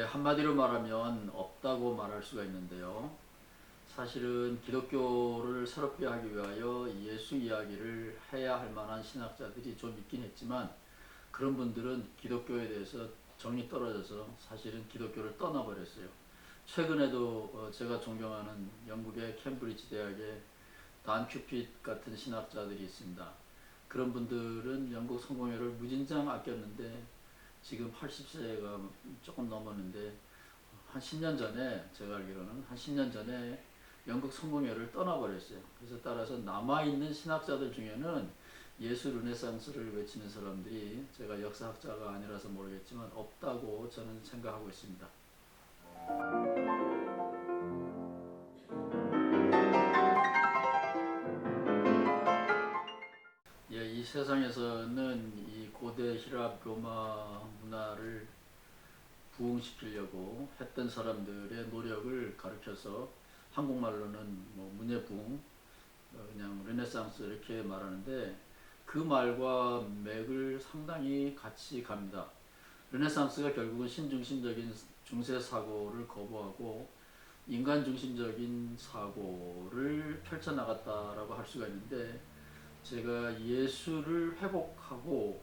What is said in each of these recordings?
한마디로 말하면 없다고 말할 수가 있는데요. 사실은 기독교를 새롭게 하기 위하여 예수 이야기를 해야 할 만한 신학자들이 좀 있긴 했지만 그런 분들은 기독교에 대해서 정이 떨어져서 사실은 기독교를 떠나버렸어요. 최근에도 제가 존경하는 영국의 캠브리지 대학의 단 큐핏 같은 신학자들이 있습니다. 그런 분들은 영국 성공회를 무진장 아꼈는데 지금 80세가 조금 넘었는데 한 10년 전에 제가 알기로는 한 10년 전에 영국 성공회를 떠나버렸어요. 그래서 따라서 남아있는 신학자들 중에는 예수 르네상스를 외치는 사람들이 제가 역사학자가 아니라서 모르겠지만 없다고 저는 생각하고 있습니다. 이 세상에서는 이 고대 히랍 로마 문화를 부흥시키려고 했던 사람들의 노력을 가르쳐서 한국말로는 뭐 문예부흥, 그냥 르네상스 이렇게 말하는데 그 말과 맥을 상당히 같이 갑니다. 르네상스가 결국은 신중심적인 중세 사고를 거부하고 인간 중심적인 사고를 펼쳐나갔다라고 할 수가 있는데 제가 예수를 회복하고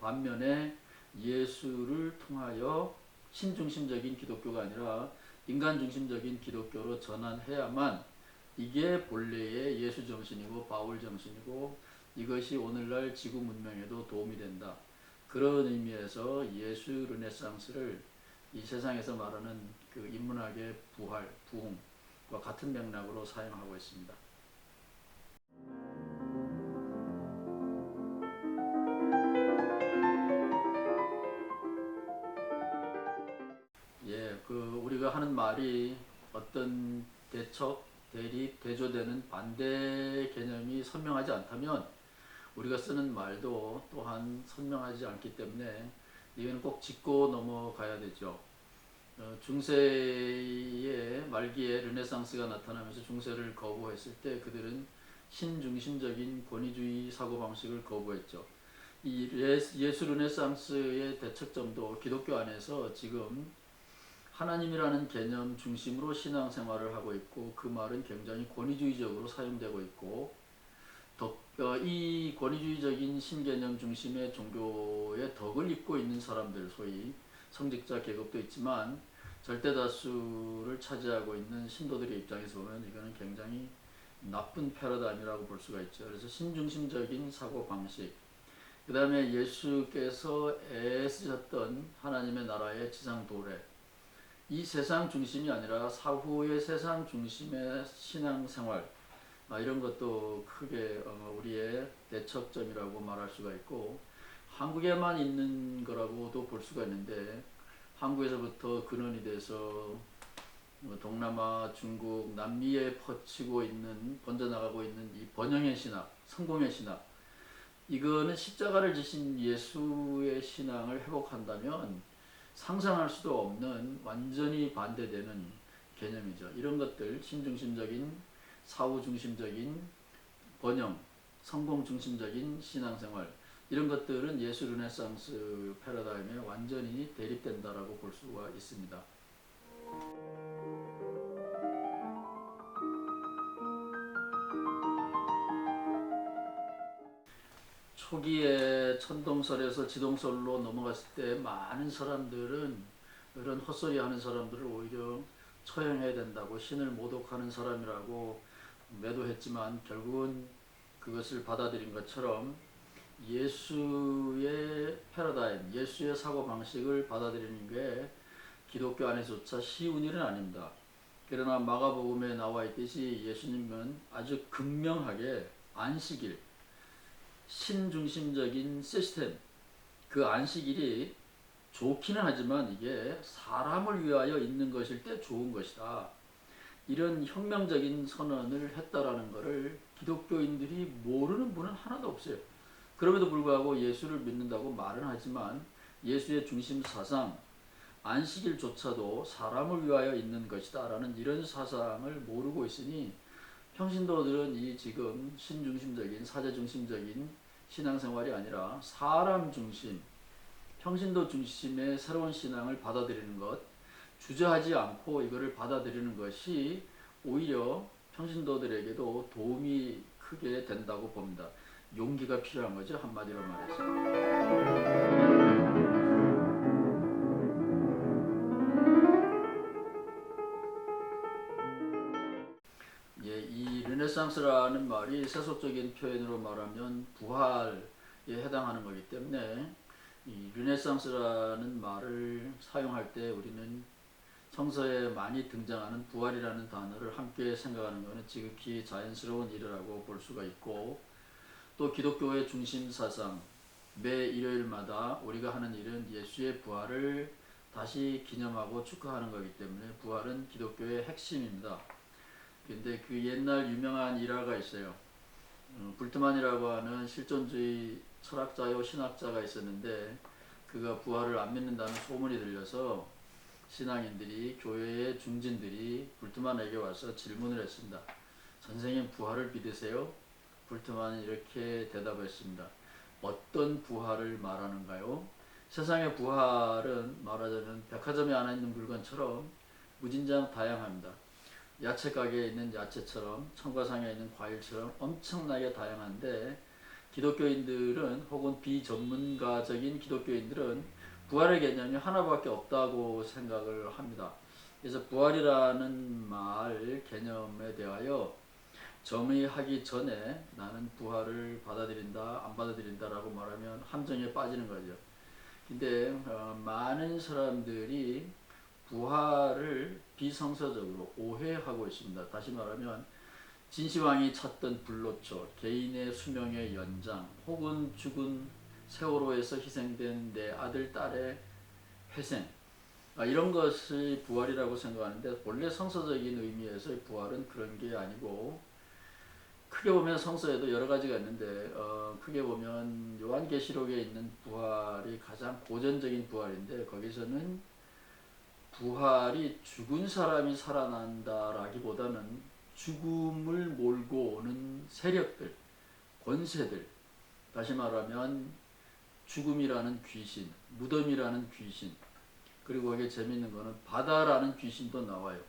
반면에 예수를 통하여 신중심적인 기독교가 아니라 인간중심적인 기독교로 전환해야만 이게 본래의 예수 정신이고 바울 정신이고 이것이 오늘날 지구 문명에도 도움이 된다. 그런 의미에서 예수 르네상스를 이 세상에서 말하는 그 인문학의 부활, 부흥과 같은 맥락으로 사용하고 있습니다. 우리가 하는 말이 어떤 대척, 대립, 대조되는 반대 개념이 선명하지 않다면 우리가 쓰는 말도 또한 선명하지 않기 때문에 이건 꼭 짚고 넘어가야 되죠. 중세의 말기에 르네상스가 나타나면서 중세를 거부했을 때 그들은 신중심적인 권위주의 사고방식을 거부했죠. 이 예수 르네상스의 대척점도 기독교 안에서 지금 하나님이라는 개념 중심으로 신앙생활을 하고 있고 그 말은 굉장히 권위주의적으로 사용되고 있고 이 권위주의적인 신개념 중심의 종교의 덕을 입고 있는 사람들, 소위 성직자 계급도 있지만 절대다수를 차지하고 있는 신도들의 입장에서 보면 이거는 굉장히 나쁜 패러다임이라고 볼 수가 있죠. 그래서 신중심적인 사고방식, 그 다음에 예수께서 애쓰셨던 하나님의 나라의 지상 도래, 이 세상 중심이 아니라 사후의 세상 중심의 신앙생활, 이런 것도 크게 우리의 대척점이라고 말할 수가 있고 한국에만 있는 거라고도 볼 수가 있는데 한국에서부터 근원이 돼서 동남아, 중국, 남미에 퍼지고 있는, 번져나가고 있는 이 번영의 신학, 성공의 신학, 이거는 십자가를 지신 예수의 신앙을 회복한다면 상상할 수도 없는 완전히 반대되는 개념이죠. 이런 것들, 신중심적인, 사후중심적인 번영, 성공중심적인 신앙생활, 이런 것들은 예수 르네상스 패러다임에 완전히 대립된다라고 볼 수가 있습니다. 초기에 천동설에서 지동설로 넘어갔을 때 많은 사람들은 이런 헛소리 하는 사람들을 오히려 처형해야 된다고 신을 모독하는 사람이라고 매도했지만 결국은 그것을 받아들인 것처럼 예수의 패러다임, 예수의 사고방식을 받아들이는 게 기독교 안에서조차 쉬운 일은 아닙니다. 그러나 마가복음에 나와 있듯이 예수님은 아주 극명하게 안식일, 신중심적인 시스템, 그 안식일이 좋기는 하지만 이게 사람을 위하여 있는 것일 때 좋은 것이다. 이런 혁명적인 선언을 했다라는 것을 기독교인들이 모르는 분은 하나도 없어요. 그럼에도 불구하고 예수를 믿는다고 말은 하지만 예수의 중심 사상, 안식일조차도 사람을 위하여 있는 것이다 라는 이런 사상을 모르고 있으니 평신도들은 이 지금 신중심적인, 사제중심적인 신앙생활이 아니라 사람 중심, 평신도 중심의 새로운 신앙을 받아들이는 것, 주저하지 않고 이거를 받아들이는 것이 오히려 평신도들에게도 도움이 크게 된다고 봅니다. 용기가 필요한 거죠, 한마디로 말해서. 예, 이 르네상스라는 말이 세속적인 표현으로 말하면 부활에 해당하는 거기 때문에 이 르네상스라는 말을 사용할 때 우리는 성서에 많이 등장하는 부활이라는 단어를 함께 생각하는 것은 지극히 자연스러운 일이라고 볼 수가 있고, 또 기독교의 중심 사상, 매 일요일마다 우리가 하는 일은 예수의 부활을 다시 기념하고 축하하는 것이기 때문에 부활은 기독교의 핵심입니다. 근데 그 옛날 유명한 일화가 있어요. 불트만이라고 하는 실존주의 철학자요 신학자가 있었는데, 그가 부활을 안 믿는다는 소문이 들려서 신앙인들이, 교회의 중진들이 불트만에게 와서 질문을 했습니다. 선생님, 부활을 믿으세요? 불트만은 이렇게 대답했습니다. 어떤 부활을 말하는가요? 세상의 부활은 말하자면 백화점에 안에 있는 물건처럼 무진장 다양합니다. 야채 가게에 있는 야채처럼, 청과상에 있는 과일처럼 엄청나게 다양한데, 기독교인들은, 혹은 비전문가적인 기독교인들은 부활의 개념이 하나밖에 없다고 생각을 합니다. 그래서 부활이라는 말 개념에 대하여 정의하기 전에 나는 부활을 받아들인다, 안 받아들인다라고 말하면 함정에 빠지는 거죠. 근데 많은 사람들이 부활을 비성서적으로 오해하고 있습니다. 다시 말하면 진시황이 찾던 불로초, 개인의 수명의 연장, 혹은 죽은 세월호에서 희생된 내 아들, 딸의 회생, 이런 것이 부활이라고 생각하는데, 본래 성서적인 의미에서의 부활은 그런 게 아니고, 크게 보면 성서에도 여러 가지가 있는데, 크게 보면 요한계시록에 있는 부활이 가장 고전적인 부활인데, 거기서는 부활이 죽은 사람이 살아난다라기보다는 죽음을 몰고 오는 세력들, 권세들, 다시 말하면 죽음이라는 귀신, 무덤이라는 귀신, 그리고 거기에 재미있는 거는 바다라는 귀신도 나와요.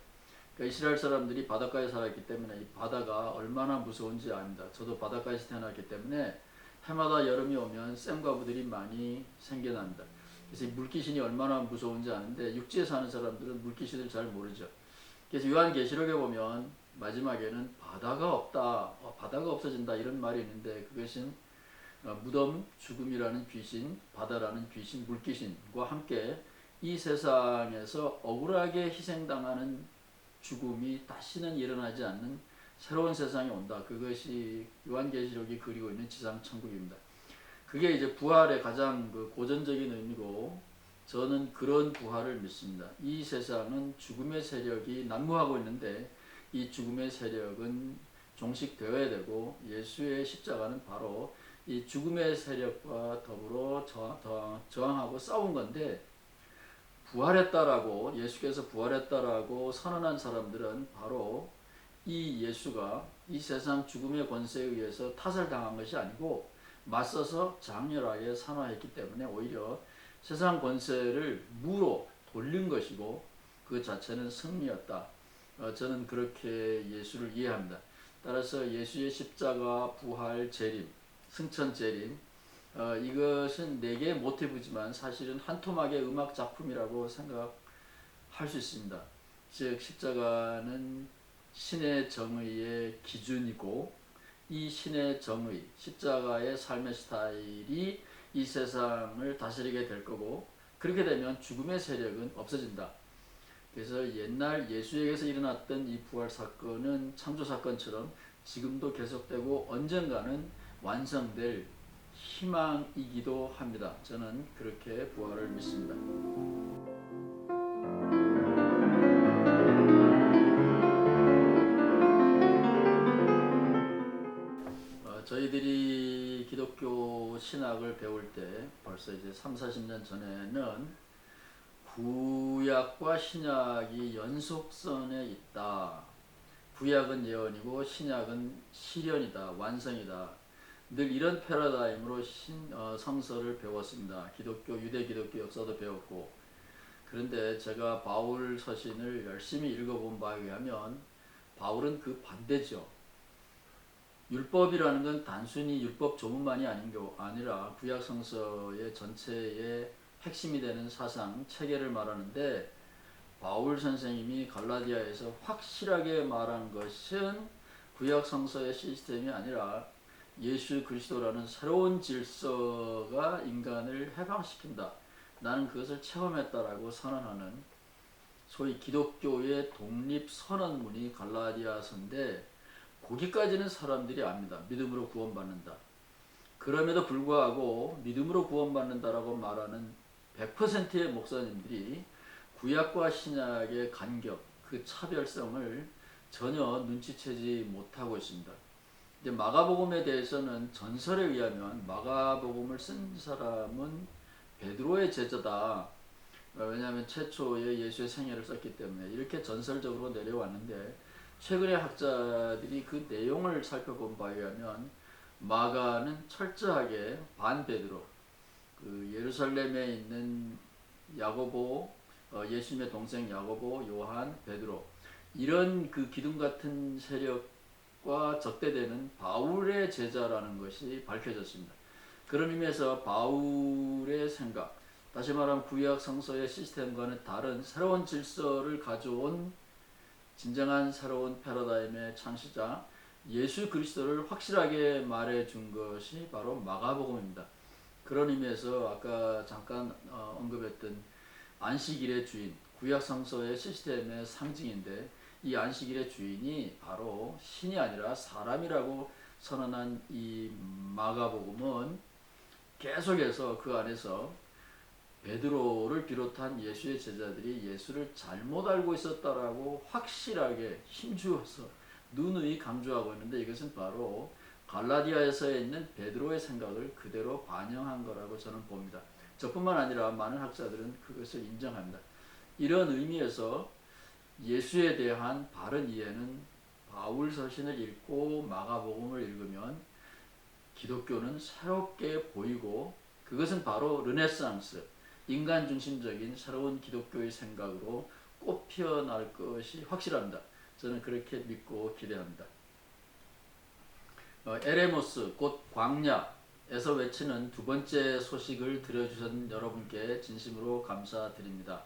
그러니까 이스라엘 사람들이 바닷가에 살았기 때문에 이 바다가 얼마나 무서운지 압니다. 저도 바닷가에서 태어났기 때문에 해마다 여름이 오면 샘과부들이 많이 생겨납니다. 그래서 물귀신이 얼마나 무서운지 아는데, 육지에 사는 사람들은 물귀신을 잘 모르죠. 그래서 요한계시록에 보면 마지막에는 바다가 없다, 바다가 없어진다, 이런 말이 있는데, 그것은 무덤, 죽음이라는 귀신, 바다라는 귀신, 물귀신과 함께 이 세상에서 억울하게 희생당하는 죽음이 다시는 일어나지 않는 새로운 세상이 온다. 그것이 요한계시록이 그리고 있는 지상천국입니다. 그게 이제 부활의 가장 고전적인 의미고, 저는 그런 부활을 믿습니다. 이 세상은 죽음의 세력이 난무하고 있는데, 이 죽음의 세력은 종식되어야 되고, 예수의 십자가는 바로 이 죽음의 세력과 더불어 저항하고 싸운 건데, 부활했다라고, 예수께서 부활했다라고 선언한 사람들은 바로 이 예수가 이 세상 죽음의 권세에 의해서 타살당한 것이 아니고 맞서서 장렬하게 산화했기 때문에 오히려 세상 권세를 무로 돌린 것이고, 그 자체는 승리였다. 저는 그렇게 예수를 이해합니다. 따라서 예수의 십자가, 부활, 재림, 승천, 재림, 이것은 네 개의 모티브지만 사실은 한 토막의 음악 작품이라고 생각할 수 있습니다. 즉 십자가는 신의 정의의 기준이고, 이 신의 정의, 십자가의 삶의 스타일이 이 세상을 다스리게 될 거고, 그렇게 되면 죽음의 세력은 없어진다. 그래서 옛날 예수에게서 일어났던 이 부활 사건은 창조 사건처럼 지금도 계속되고 언젠가는 완성될 희망이기도 합니다. 저는 그렇게 부활을 믿습니다. 저희들이 기독교 신학을 배울 때 벌써 이제 30-40년 전에는 구약과 신약이 연속선에 있다. 구약은 예언이고 신약은 실현이다, 완성이다. 늘 이런 패러다임으로 성서를 배웠습니다. 유대 기독교 역사도 배웠고. 그런데 제가 바울 서신을 열심히 읽어본 바에 의하면 바울은 그 반대죠. 율법이라는 건 단순히 율법 조문만이 아니라 구약 성서의 전체의 핵심이 되는 사상, 체계를 말하는데, 바울 선생님이 갈라디아에서 확실하게 말한 것은 구약 성서의 시스템이 아니라 예수 그리스도라는 새로운 질서가 인간을 해방시킨다. 나는 그것을 체험했다라고 선언하는 소위 기독교의 독립선언문이 갈라디아서인데, 거기까지는 사람들이 압니다. 믿음으로 구원받는다. 그럼에도 불구하고 믿음으로 구원받는다라고 말하는 100%의 목사님들이 구약과 신약의 간격, 그 차별성을 전혀 눈치채지 못하고 있습니다. 이제 마가복음에 대해서는 전설에 의하면 마가복음을 쓴 사람은 베드로의 제자다. 왜냐하면 최초의 예수의 생애를 썼기 때문에 이렇게 전설적으로 내려왔는데, 최근의 학자들이 그 내용을 살펴본 바에 의하면 마가는 철저하게 반베드로, 그 예루살렘에 있는 야고보, 예수님의 동생 야고보, 요한, 베드로, 이런 그 기둥 같은 세력과 적대되는 바울의 제자라는 것이 밝혀졌습니다. 그런 의미에서 바울의 생각, 다시 말하면 구약 성서의 시스템과는 다른 새로운 질서를 가져온 진정한 새로운 패러다임의 창시자 예수 그리스도를 확실하게 말해준 것이 바로 마가복음입니다. 그런 의미에서 아까 잠깐 언급했던 안식일의 주인, 구약 성서의 시스템의 상징인데, 이 안식일의 주인이 바로 신이 아니라 사람이라고 선언한 이 마가복음은 계속해서 그 안에서 베드로를 비롯한 예수의 제자들이 예수를 잘못 알고 있었다라고 확실하게 힘주어서 누누이 강조하고 있는데, 이것은 바로 갈라디아에서 있는 베드로의 생각을 그대로 반영한 거라고 저는 봅니다. 저뿐만 아니라 많은 학자들은 그것을 인정합니다. 이런 의미에서 예수에 대한 바른 이해는 바울 서신을 읽고 마가복음을 읽으면 기독교는 새롭게 보이고, 그것은 바로 르네상스, 인간 중심적인 새로운 기독교의 생각으로 꽃 피어날 것이 확실합니다. 저는 그렇게 믿고 기대합니다. 에레모스 곧 광야에서 외치는 두 번째 소식을 들려주신 여러분께 진심으로 감사드립니다.